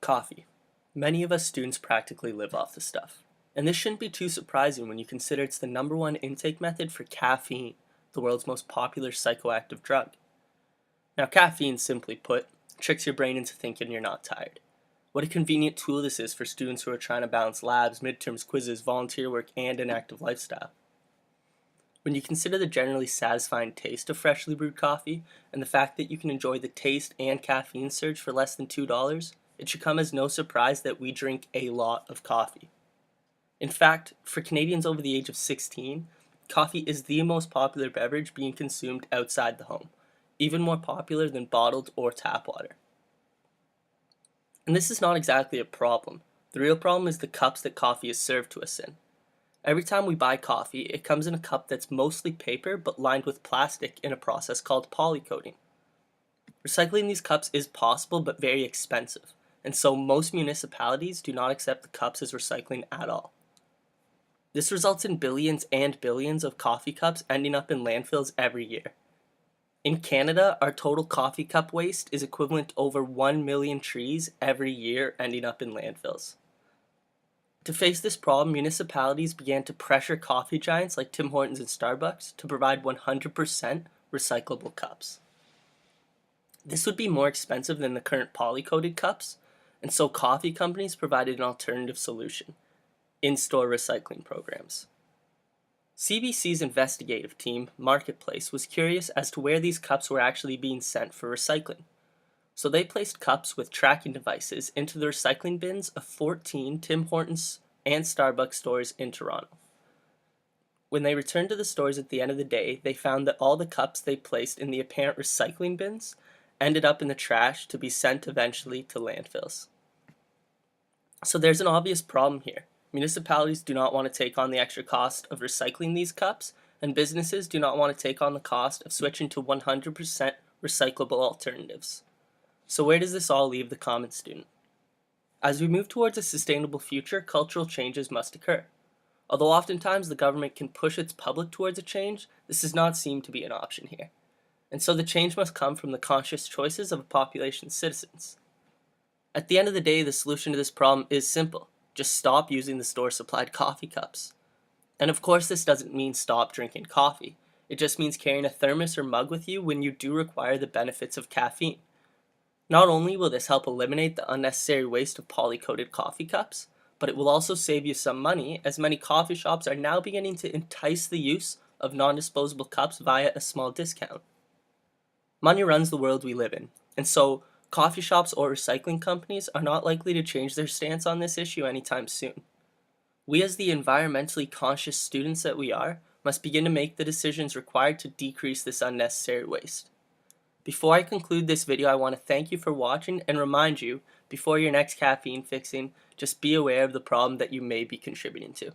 Coffee. Many of us students practically live off the stuff. And this shouldn't be too surprising when you consider it's the #1 intake method for caffeine, the world's most popular psychoactive drug. Now, caffeine, simply put, tricks your brain into thinking you're not tired. What a convenient tool this is for students who are trying to balance labs, midterms, quizzes, volunteer work, and an active lifestyle. When you consider the generally satisfying taste of freshly brewed coffee, and the fact that you can enjoy the taste and caffeine surge for less than $2, it should come as no surprise that we drink a lot of coffee. In fact, for Canadians over the age of 16, coffee is the most popular beverage being consumed outside the home, even more popular than bottled or tap water. And this is not exactly a problem. The real problem is the cups that coffee is served to us in. Every time we buy coffee, it comes in a cup that's mostly paper but lined with plastic in a process called polycoating. Recycling these cups is possible but very expensive, and so most municipalities do not accept the cups as recycling at all. This results in billions and billions of coffee cups ending up in landfills every year. In Canada, our total coffee cup waste is equivalent to over 1 million trees every year ending up in landfills. To face this problem, municipalities began to pressure coffee giants like Tim Hortons and Starbucks to provide 100% recyclable cups. This would be more expensive than the current poly-coated cups, and so coffee companies provided an alternative solution: in-store recycling programs. CBC's investigative team, Marketplace, was curious as to where these cups were actually being sent for recycling. So they placed cups with tracking devices into the recycling bins of 14 Tim Hortons and Starbucks stores in Toronto. When they returned to the stores at the end of the day, they found that all the cups they placed in the apparent recycling bins ended up in the trash to be sent eventually to landfills. So there's an obvious problem here. Municipalities do not want to take on the extra cost of recycling these cups, and businesses do not want to take on the cost of switching to 100% recyclable alternatives. So where does this all leave the common student? As we move towards a sustainable future, cultural changes must occur. Although oftentimes the government can push its public towards a change, this does not seem to be an option here. And so the change must come from the conscious choices of a population's citizens. At the end of the day, the solution to this problem is simple. Just stop using the store-supplied coffee cups. And of course this doesn't mean stop drinking coffee. It just means carrying a thermos or mug with you when you do require the benefits of caffeine. Not only will this help eliminate the unnecessary waste of poly-coated coffee cups, but it will also save you some money, as many coffee shops are now beginning to entice the use of non-disposable cups via a small discount. Money runs the world we live in, and so coffee shops or recycling companies are not likely to change their stance on this issue anytime soon. We, as the environmentally conscious students that we are, must begin to make the decisions required to decrease this unnecessary waste. Before I conclude this video, I want to thank you for watching and remind you, before your next caffeine fixing, just be aware of the problem that you may be contributing to.